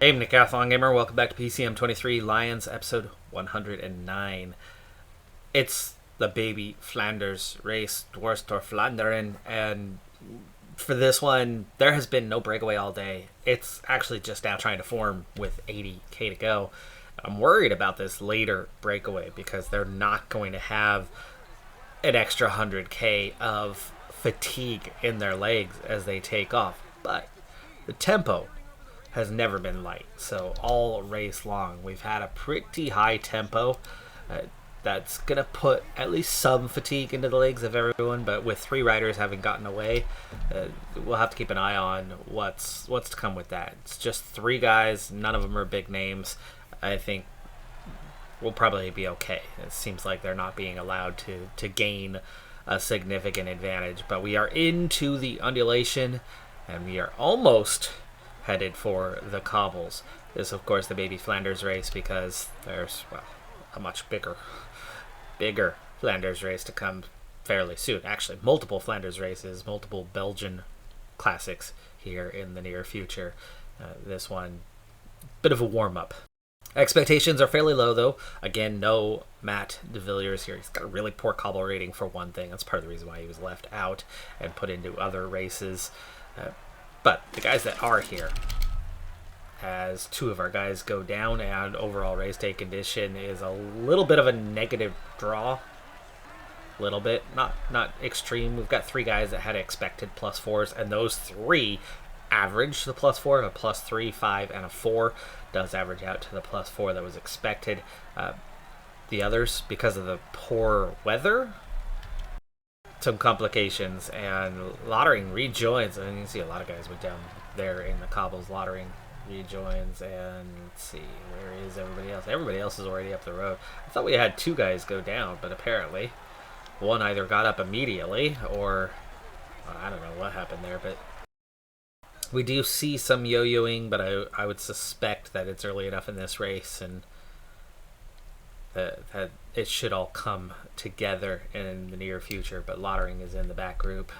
Hey, Decathlon Gamer, welcome back to PCM23 Lions, episode 109. It's the baby Flanders race, Dwarfstor Flanderen, and for this one, there has been no breakaway all day. It's actually just now trying to form with 80k to go. I'm worried about this later breakaway because they're not going to have an extra 100k of fatigue in their legs as they take off, but the tempo has never been light. So all race long, we've had a pretty high tempo. That's going to put at least some fatigue into the legs of everyone, but with three riders having gotten away, we'll have to keep an eye on what's to come with that. It's just three guys, none of them are big names. I think we'll probably be okay. It seems like they're not being allowed to gain a significant advantage, but we are into the undulation, and we are almost headed for the cobbles. This is, of course, the baby Flanders race because there's, well, a much bigger Flanders race to come fairly soon. Actually, multiple Flanders races, multiple Belgian classics here in the near future. This one, bit of a warm-up. Expectations are fairly low, though. Again, no Matt de Villiers here. He's got a really poor cobble rating for one thing. That's part of the reason why he was left out and put into other races. But the guys that are here, as two of our guys go down, and overall race day condition is a little bit of a negative draw. A little bit, not extreme. We've got three guys that had expected +4s, and those three average the +4. A +3, 5, and a 4 does average out to the +4 that was expected. The others, because of the poor weather, some complications, and Lottering rejoins. And you can see a lot of guys went down there in the cobbles. Lottering rejoins, and let's see, where is everybody else? Everybody else is already up the road. I thought we had two guys go down, but apparently one either got up immediately or I don't know what happened there. But we do see some yo-yoing, but I would suspect that it's early enough in this race and that it should all come together in the near future. But Lottering is in the back group.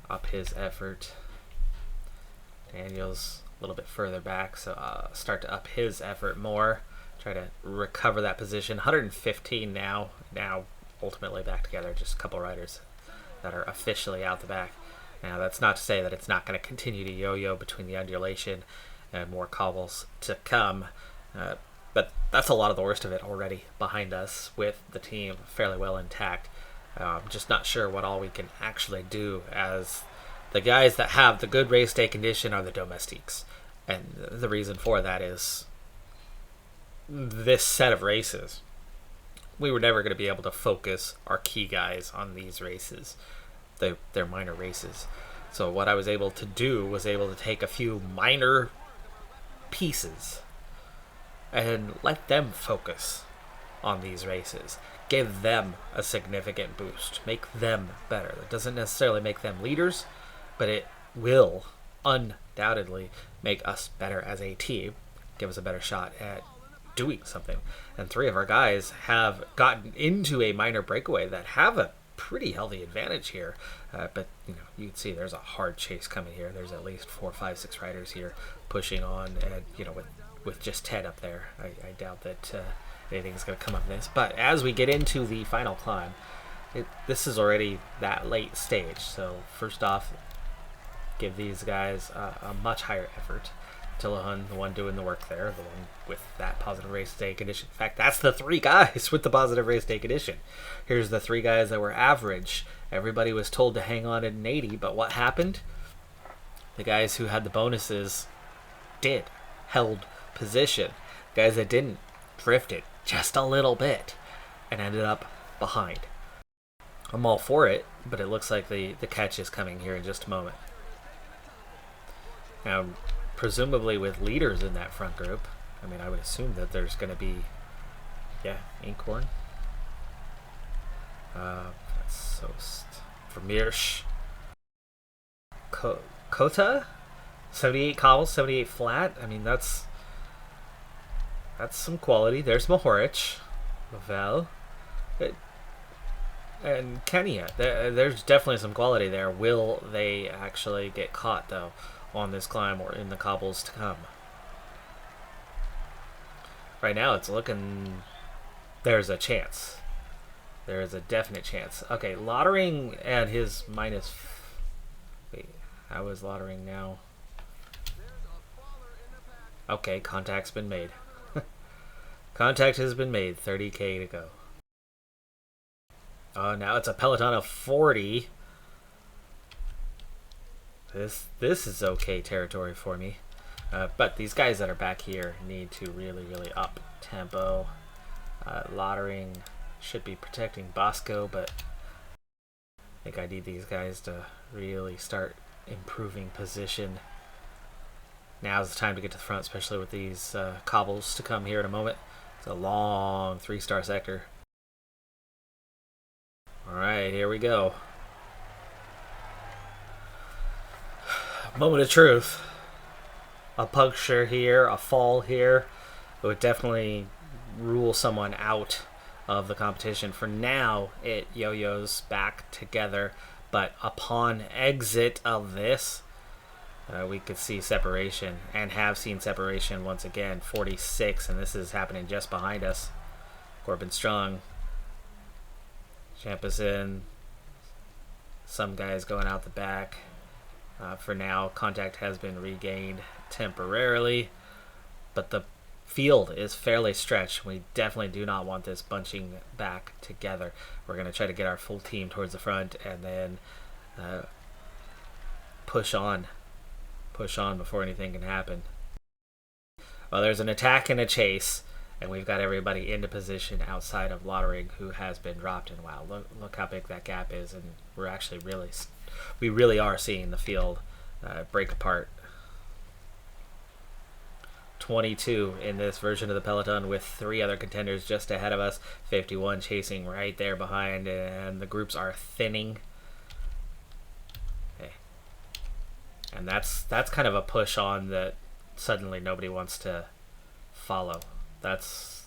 Up his effort. Daniel's a little bit further back, so start to up his effort more. Try to recover that position. 115 now. Now ultimately back together. Just a couple riders that are officially out the back. Now that's not to say that it's not going to continue to yo-yo between the undulation and more cobbles to come. But that's a lot of the worst of it already behind us with the team fairly well intact. Just not sure what all we can actually do, as the guys that have the good race day condition are the domestiques. And the reason for that is this set of races. We were never going to be able to focus our key guys on these races. They're minor races. So what I was able to do was able to take a few minor pieces and let them focus on these races. Give them a significant boost. Make them better. That doesn't necessarily make them leaders, but it will undoubtedly make us better as a team. Give us a better shot at doing something. And three of our guys have gotten into a minor breakaway that have a pretty healthy advantage here. But you can see there's a hard chase coming here. There's at least 4, 5, 6 riders here pushing on, and with just Ted up there, I doubt that anything's going to come of this. But as we get into the final climb, this is already that late stage. So first off, give these guys a much higher effort. Tillahun, the one doing the work there, the one with that positive race day condition. In fact, that's the three guys with the positive race day condition. Here's the three guys that were average. Everybody was told to hang on at an 80, but what happened? The guys who had the bonuses held position. Guys that didn't drifted just a little bit and ended up behind. I'm all for it, but it looks like the catch is coming here in just a moment. Now, presumably with leaders in that front group, I mean, I would assume that there's going to be, Inkhorn. That's so Vermeersch. Kota? 78 cobbles, 78 flat. I mean, that's some quality. There's Mohoric, Lavelle, and Kenya. There's definitely some quality there. Will they actually get caught, though, on this climb or in the cobbles to come? Right now it's looking... There's a chance. There is a definite chance. Okay, Lottering and his minus... Wait, how is Lottering now? Okay, contact's been made. Contact has been made. 30k to go. Oh, now it's a peloton of 40. This is okay territory for me. But these guys that are back here need to really up tempo. Lottering should be protecting Bosco, but I think I need these guys to really start improving position. Now's the time to get to the front, especially with these cobbles to come here in a moment. It's a long 3-star sector. Alright, here we go. Moment of truth. A puncture here, a fall here. It would definitely rule someone out of the competition. For now, it yo-yos back together, but upon exit of this, we could see separation, and have seen separation once again. 46, and this is happening just behind us. Corbin Strong, Champison, some guys going out the back. For now, contact has been regained temporarily, but the field is fairly stretched. We definitely do not want this bunching back together. We're going to try to get our full team towards the front and then push on before anything can happen. Well, there's an attack and a chase, and we've got everybody into position outside of Lottering, who has been dropped. And wow, look how big that gap is, and we're actually we really are seeing the field break apart. 22 in this version of the peloton, with 3 other contenders just ahead of us. 51 chasing right there behind, and the groups are thinning. Okay. And that's kind of a push on that suddenly nobody wants to follow. That's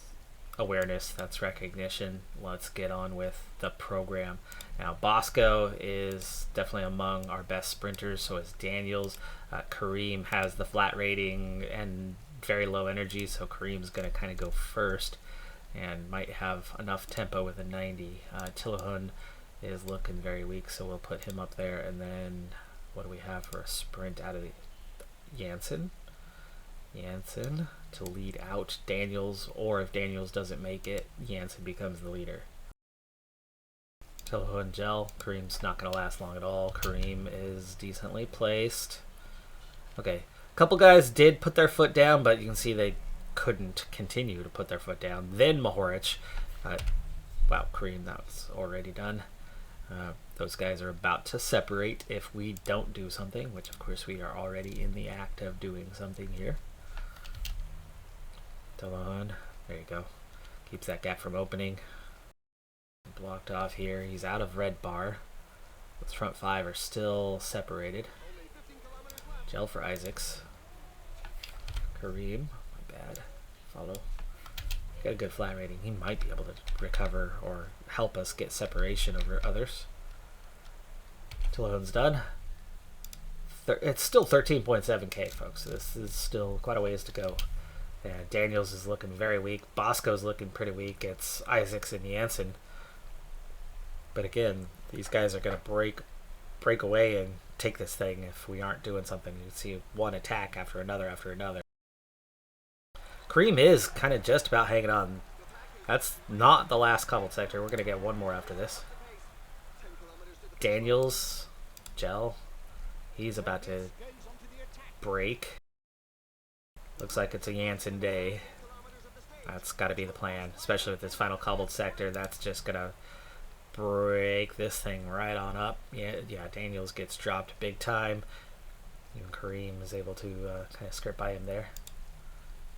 awareness, that's recognition. Let's get on with the program. Now, Bosco is definitely among our best sprinters, so is Daniels. Kareem has the flat rating and very low energy, so Kareem's going to kind of go first and might have enough tempo with a 90. Tillahun is looking very weak, so we'll put him up there. And then what do we have for a sprint out of the Jansen to lead out Daniels, or if Daniels doesn't make it, Jansen becomes the leader. Tillahun gel. Kareem's not going to last long at all. Kareem is decently placed. Okay, a couple guys did put their foot down, but you can see they couldn't continue to put their foot down. Then Mahorich. Wow, Kareem, that was already done. Those guys are about to separate if we don't do something, which of course we are already in the act of doing something here. Tillahun, there you go. Keeps that gap from opening. Blocked off here. He's out of red bar. Those front 5 are still separated. Gel for Isaacs. Kareem, my bad. Follow. Got a good flat rating. He might be able to recover or help us get separation over others. Tillahun's done. It's still 13.7k, folks. This is still quite a ways to go. And Daniels is looking very weak. Bosco's looking pretty weak. It's Isaacs and Jansen. But again, these guys are going to break away and take this thing if we aren't doing something. You see one attack after another after another. Kareem is kind of just about hanging on. That's not the last cobbled sector. We're going to get one more after this. Daniels, Gel, he's about to break. Looks like it's a Jansen day. That's got to be the plan, especially with this final cobbled sector. That's just going to break this thing right on up. Yeah, Daniels gets dropped big time. Even Kareem is able to kind of skirt by him there.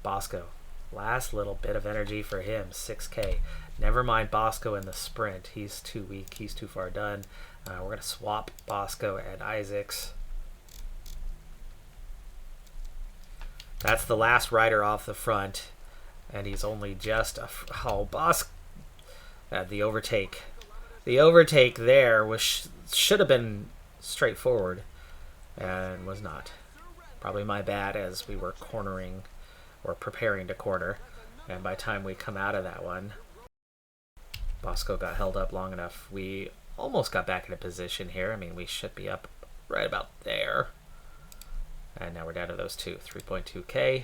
Bosco, last little bit of energy for him, 6k. Never mind Bosco in the sprint. He's too weak. He's too far done. We're going to swap Bosco and Isaacs. That's the last rider off the front, and he's only just a... Oh, Bosco... the overtake. The overtake there should have been straightforward, and was not. Probably my bad, as we were cornering, or preparing to corner. And by the time we come out of that one, Bosco got held up long enough. We almost got back into position here. I mean, we should be up right about there. And now we're down to those two. 3.2k.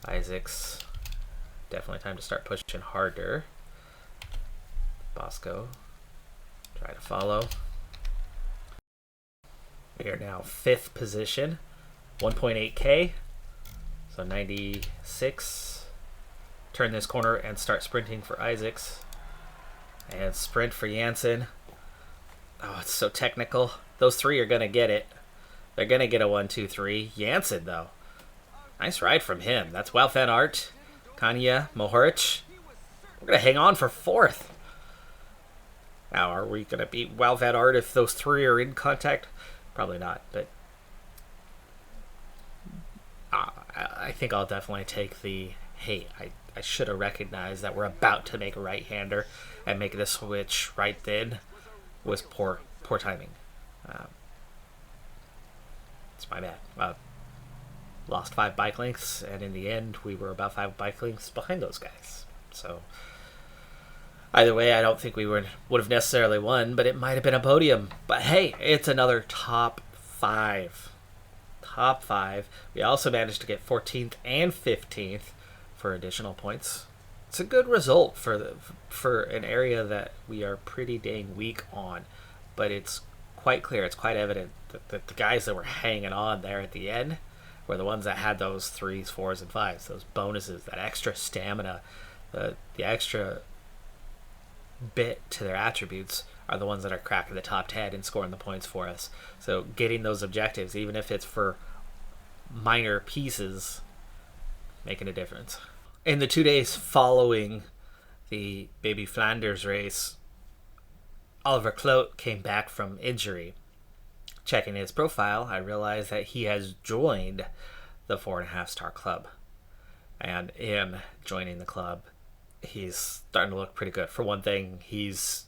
Isaacs. Definitely time to start pushing harder. Bosco. Try to follow. We are now 5th position. 1.8k. So 96. Turn this corner and start sprinting for Isaacs. And sprint for Janssen. Oh, it's so technical. Those three are going to get it. They're going to get a 1, 2, 3. Janssen, though. Nice ride from him. That's Wout van Aert, Kanya, Mohoric. We're going to hang on for 4th. Now, are we going to beat Wout van Aert if those three are in contact? Probably not, but I think I'll definitely take the, hey, I should have recognized that we're about to make a right-hander and make the switch right then was poor timing. It's my bad. Lost 5 bike lengths, and in the end, we were about 5 bike lengths behind those guys. So either way, I don't think we would have necessarily won, but it might have been a podium. But hey, it's another top 5. Top 5. We also managed to get 14th and 15th for additional points. It's a good result for an area that we are pretty dang weak on, but it's quite clear, it's quite evident that the guys that were hanging on there at the end were the ones that had those 3s, 4s, and 5s, those bonuses, that extra stamina, the extra bit to their attributes are the ones that are cracking the top 10 and scoring the points for us. So getting those objectives, even if it's for minor pieces, making a difference. In the 2 days following the Baby Flanders race, Oliver Clout came back from injury. Checking his profile, I realized that he has joined the 4.5 star club. And in joining the club, he's starting to look pretty good. For one thing, he's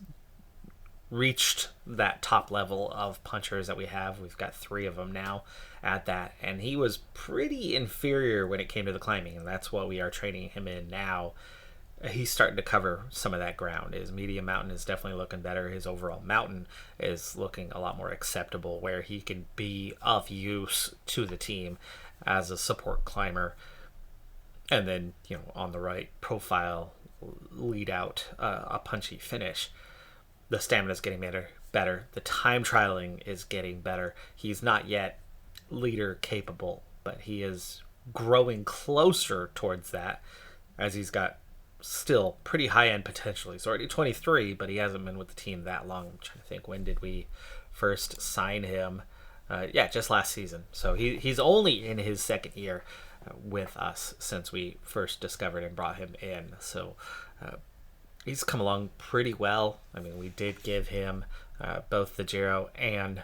reached that top level of punchers that we have. We've got 3 of them now at that. And he was pretty inferior when it came to the climbing. And that's what we are training him in now. He's starting to cover some of that ground. His medium mountain is definitely looking better. His overall mountain is looking a lot more acceptable, where he can be of use to the team as a support climber. And then, on the right profile, lead out a punchy finish. The stamina is getting better. The time trialing is getting better. He's not yet leader capable, but he is growing closer towards that, as he's got still pretty high-end potential. He's already 23, but he hasn't been with the team that long. I'm trying to think, when did we first sign him? Just last season. So he's only in his 2nd year with us since we first discovered and brought him in. So he's come along pretty well. I mean, we did give him both the Giro and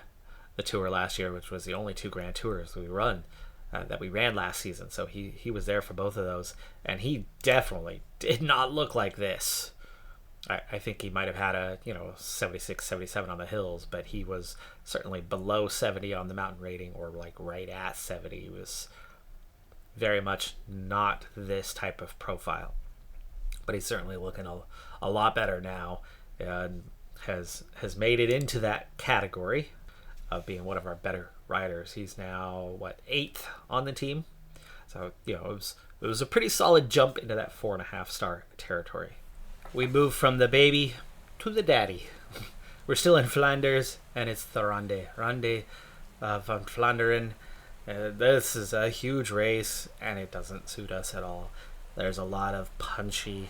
the Tour last year, which was the only 2 Grand Tours that we ran last season. So he was there for both of those, and he definitely did not look like this. I think he might have had a 76, 77 on the hills, but he was certainly below 70 on the mountain rating, or like right at 70. He was very much not this type of profile, but he's certainly looking a lot better now, and has made it into that category of being one of our better riders. He's now 8th on the team, so it was a pretty solid jump into that 4.5 star territory. We move from the baby to the daddy. We're still in Flanders, and it's the Ronde van Vlaanderen. This is a huge race, and it doesn't suit us at all. There's a lot of punchy,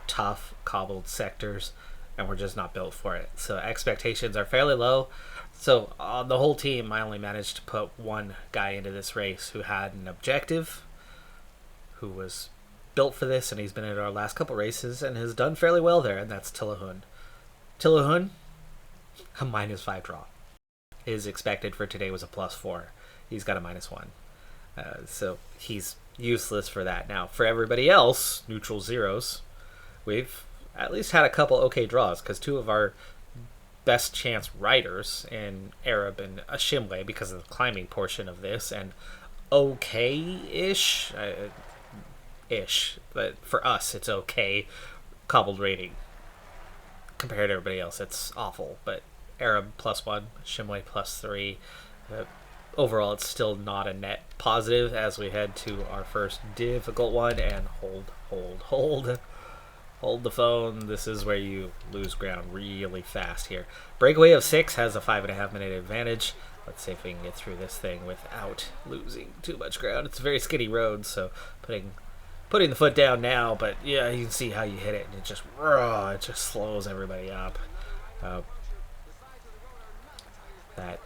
tough, cobbled sectors, and we're just not built for it. So expectations are fairly low. So on the whole team, I only managed to put 1 guy into this race who had an objective, who was built for this, and he's been in our last couple races and has done fairly well there, and that's Tillehun. Tillehun, a -5 draw. His expected for today was a +4. He's got a -1. So he's useless for that. Now, for everybody else, neutral zeros, we've at least had a couple okay draws, because 2 of our best chance riders in Arab and Ashimwe, because of the climbing portion of this, and okay-ish ish, but for us it's okay. Cobbled rating compared to everybody else, it's awful. But Arab +1, Shimway +3. Overall, it's still not a net positive as we head to our first difficult one. And hold the phone. This is where you lose ground really fast here. Breakaway of 6 has a 5.5 minute advantage. Let's see if we can get through this thing without losing too much ground. It's a very skinny road, so putting the foot down now, but yeah, you can see how you hit it, and it just slows everybody up. That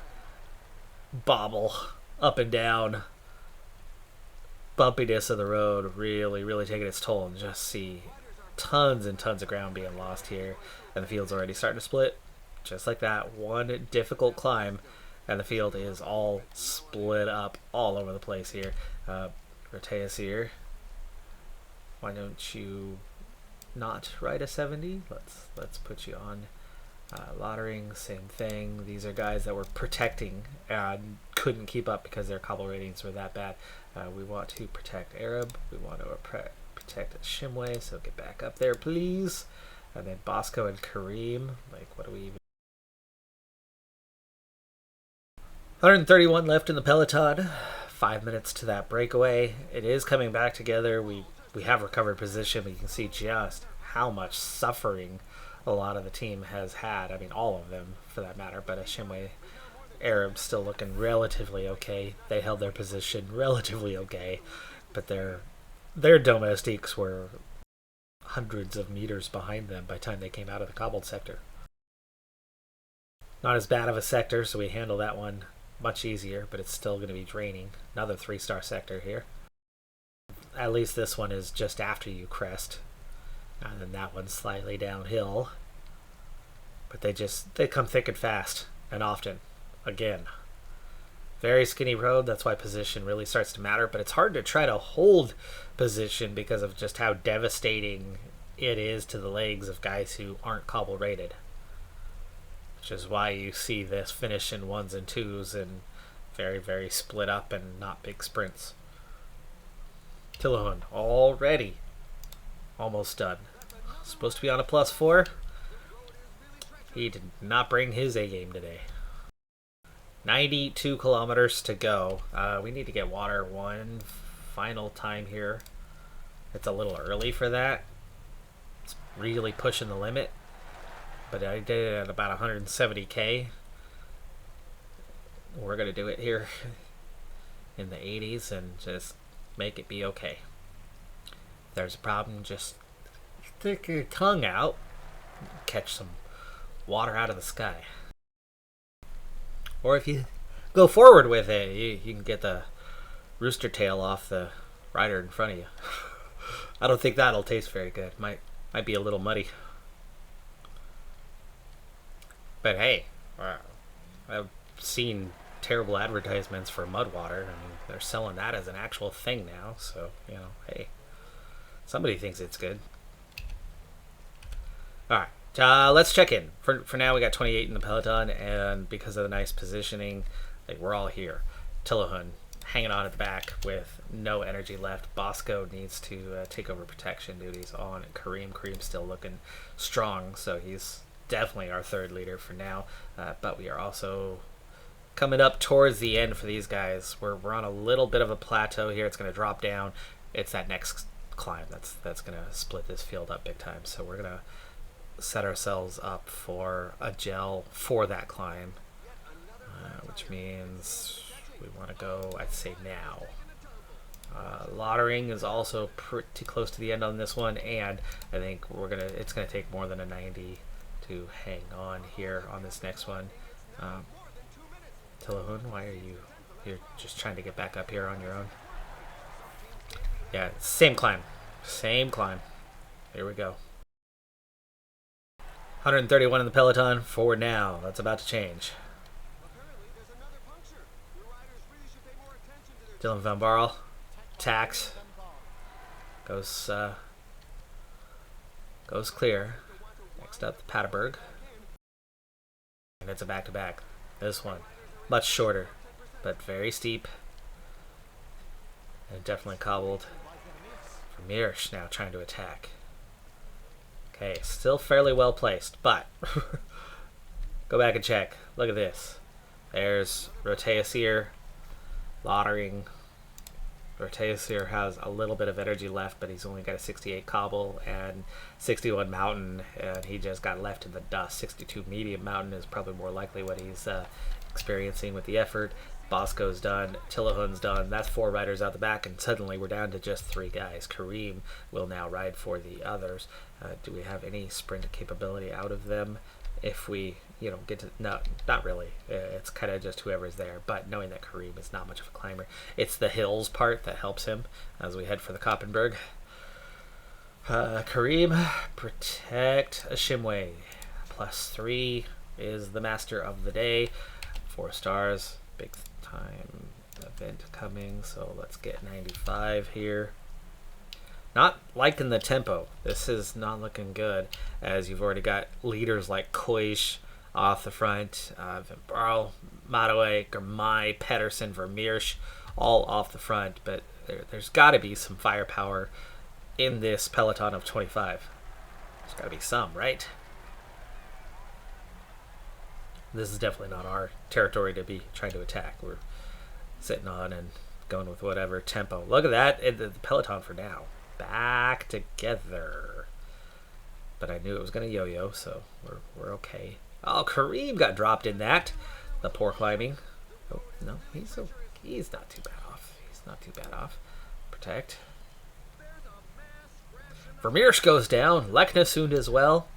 bobble up and down bumpiness of the road really taking its toll, and just see tons and tons of ground being lost here, and the field's already starting to split just like that. One difficult climb and the field is all split up all over the place here. Roteus here, why don't you not ride a 70? Let's put you on Lottering, same thing. These are guys that were protecting and couldn't keep up because their cobble ratings were that bad. We want to protect Arab. We want to protect Shimway, so get back up there, please. And then Bosco and Kareem. Like, what do we even... 131 left in the peloton. 5 minutes to that breakaway. It is coming back together. We have recovered position, but you can see just how much suffering a lot of the team has had. I mean, all of them for that matter, but Shimway, Arab still looking relatively okay. They held their position relatively okay, but their domestiques were hundreds of meters behind them by the time they came out of the cobbled sector. Not as bad of a sector, so we handle that one much easier, but it's still going to be draining. Another 3-star sector here. At least this one is just after you crest, and then that one's slightly downhill. But they come thick and fast, and often. Again, very skinny road. That's why position really starts to matter, but it's hard to try to hold position because of just how devastating it is to the legs of guys who aren't cobble rated. Which is why you see this finish in 1s and 2s and very split up and not big sprints. Tillahun already almost done. Supposed to be on a +4. He did not bring his A game today. 92 kilometers to go. We need to get water one final time here. It's a little early for that. It's really pushing the limit. But I did it at about 170k. We're going to do it here in the 80s and just make it be okay. If there's a problem, just stick your tongue out, catch some water out of the sky. Or if you go forward with it, you can get the rooster tail off the rider in front of you. I don't think that'll taste very good. Might be a little muddy. But hey, I've seen terrible advertisements for mud water. I mean, they're selling that as an actual thing now. So, you know, hey, somebody thinks it's good. All right, let's check in. For now, we got 28 in the peloton, and because of the nice positioning, like, we're all here. Tillahun hanging on at the back with no energy left. Bosco needs to take over protection duties on Kareem's still looking strong, so he's definitely our third leader for now. But we are also coming up towards the end for these guys. We're on a little bit of a plateau here. It's going to drop down. It's that next climb that's going to split this field up big time. So we're going to set ourselves up for a gel for that climb, which means we want to go, I'd say, now. Lottering is also pretty close to the end on this one, and I think it's gonna take more than a 90 to hang on here on this next one. Tillahun, why are you're just trying to get back up here on your own? Yeah, same climb. Here we go. 131 in the peloton for now. That's about to change. Dylan Van Barl, tax, goes clear. Next up, the Paterberg, and it's a back-to-back. This one, much shorter, but very steep, and definitely cobbled Vermeersch now trying to attack. Okay, still fairly well placed, but go back and check. Look at this. There's Roteasir lottering. Roteasir has a little bit of energy left, but he's only got a 68 cobble and 61 mountain, and he just got left in the dust. 62 medium mountain is probably more likely what he's experiencing with the effort. Bosco's done, Tillahun's done. That's 4 riders out the back, and suddenly we're down to just 3 guys. Kareem will now ride for the others. Do we have any sprint capability out of them? If we, get to... No, not really. It's kind of just whoever's there. But knowing that Kareem is not much of a climber, it's the hills part that helps him as we head for the Koppenberg. Kareem, protect Ashimwe. +3 is the master of the day. 4 stars. Big time event coming, so let's get 95 here. Not liking the tempo. This is not looking good, as you've already got leaders like Koish off the front, Barl, Madoe, Germay, Pedersen, Vermeersch, all off the front, but there's got to be some firepower in this peloton of 25. There's got to be some, right? This is definitely not our territory to be trying to attack. We're sitting on and going with whatever tempo. Look at that, the peloton for now. Back together. But I knew it was going to yo-yo, so we're okay. Oh, Kareem got dropped in that. The poor climbing. Oh, no, he's not too bad off. He's not too bad off. Protect. Vermeersch goes down. Leknesund as well.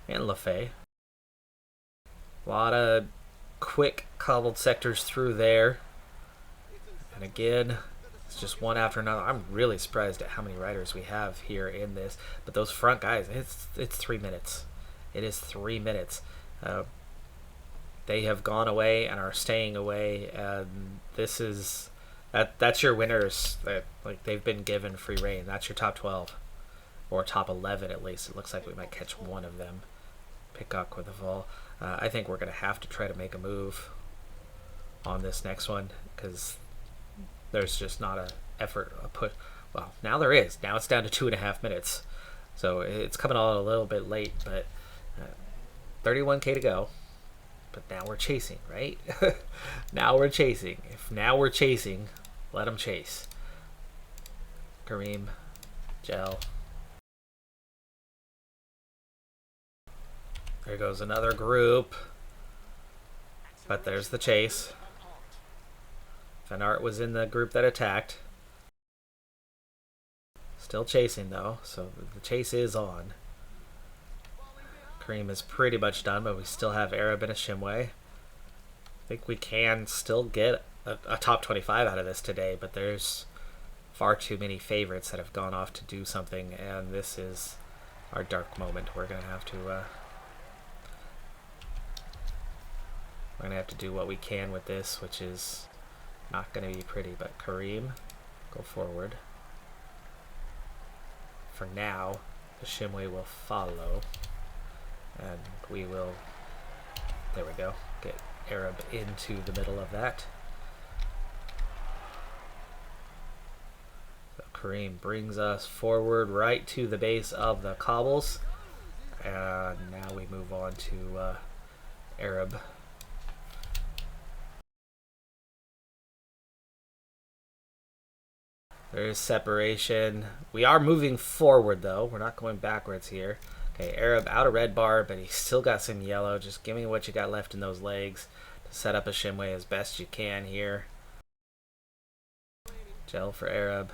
And Lefay. A lot of quick cobbled sectors through there. And again, it's just one after another. I'm really surprised at how many riders we have here in this. But those front guys, it's 3 minutes. It is 3 minutes. They have gone away and are staying away. And this is... That's your winners. Like, they've been given free reign. That's your top 12. Or top 11 at least. It looks like we might catch one of them. Pickok with a fall. I think we're going to have to try to make a move on this next one, because there's just not a effort, a put. Well, now there is. Now it's down to 2.5 minutes. So it's coming on a little bit late, but 31K to go. But now we're chasing, right? Now we're chasing. If now we're chasing, let them chase. Kareem, Gel. There goes another group. But there's the chase. Van Aert was in the group that attacked. Still chasing though, so the chase is on. Kareem is pretty much done, but we still have Arab and Ashimwe. I think we can still get a top 25 out of this today, but there's far too many favorites that have gone off to do something, and this is our dark moment. We're gonna have to do what we can with this, which is not going to be pretty. But Kareem, go forward. For now, the Ashimwe will follow, and we will, there we go, get Arab into the middle of that. So Kareem brings us forward right to the base of the cobbles, and now we move on to Arab. There's separation. We are moving forward, though. We're not going backwards here. Okay, Arab out of red bar, but he's still got some yellow. Just give me what you got left in those legs to set up a Ashimwe as best you can here. Gel for Arab.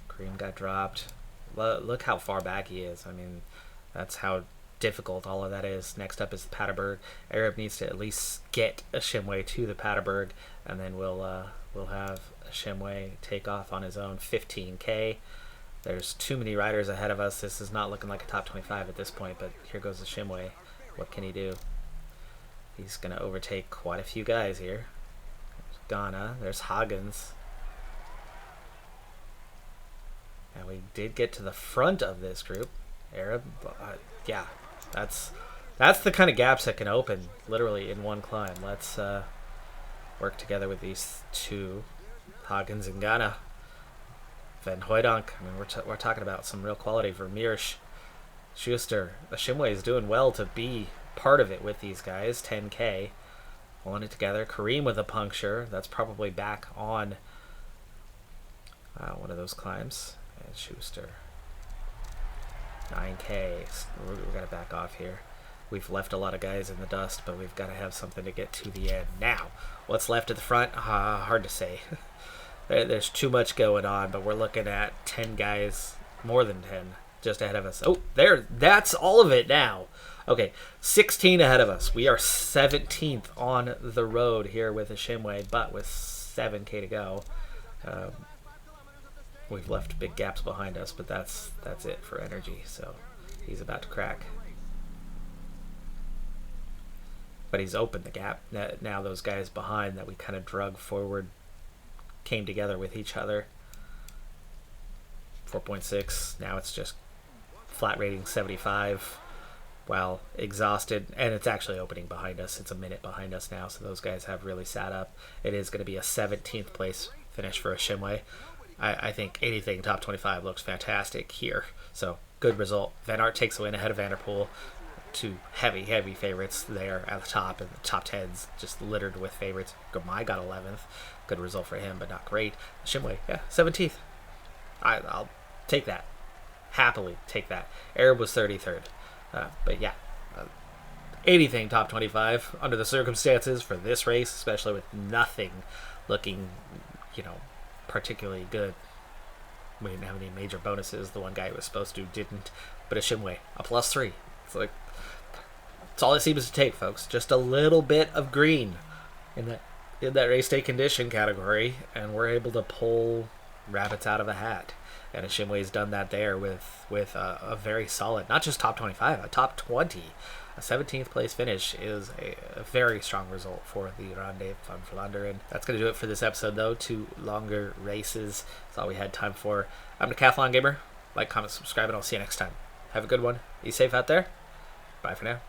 Kareem got dropped. Look how far back he is. I mean, that's how difficult all of that is. Next up is the Paterberg. Arab needs to at least get a Ashimwe to the Paterberg, and then we'll have Ashimwe take off on his own. 15K. There's too many riders ahead of us. This is not looking like a top 25 at this point, but here goes Ashimwe. What can he do? He's going to overtake quite a few guys here. There's Ghana. There's Hagens. And we did get to the front of this group. Arab, yeah, that's the kind of gaps that can open literally in one climb. Let's work together with these two, Hagens and Ghana. Van Hooydonk. I mean, we're talking about some real quality. Vermeer, Schuster. The Shimway is doing well to be part of it with these guys. 10K. Pulling it together. Kareem with a puncture. That's probably back on one of those climbs. And Schuster. 9K. We've got to back off here. We've left a lot of guys in the dust, but we've got to have something to get to the end. Now, what's left at the front? Hard to say. There's too much going on, but we're looking at 10 guys, more than 10, just ahead of us. Oh, that's all of it now. Okay, 16 ahead of us. We are 17th on the road here with the Shimway, but with 7K to go. We've left big gaps behind us, but that's it for energy, so he's about to crack. But he's opened the gap. Now those guys behind that we kind of drug forward came together with each other. 4.6. Now it's just flat rating 75. While exhausted, and it's actually opening behind us. It's a minute behind us now, so those guys have really sat up. It is going to be a 17th place finish for a Shimway. I think anything top 25 looks fantastic here. So good result. Van Aert takes the win ahead of Vanderpool. Two heavy favorites there at the top, and the top 10's just littered with favorites. Gomai got 11th. Good result for him, but not great. Shimway, yeah, 17th. I'll take that. Happily take that. Arab was 33rd. But yeah, anything top 25 under the circumstances for this race, especially with nothing looking, particularly good. We didn't have any major bonuses. The one guy who was supposed to didn't. But a Shimway, a +3. It's all it seems to take, folks. Just a little bit of green in that race day condition category, and we're able to pull rabbits out of a hat. And a Shimway's done that there with a very solid, not just top 25, a top 20. A 17th place finish is a very strong result for the Ronde van Vlaanderen. That's going to do it for this episode, though. 2 longer races. That's all we had time for. I'm Decathlon Gamer. Like, comment, subscribe, and I'll see you next time. Have a good one. Be safe out there. Bye for now.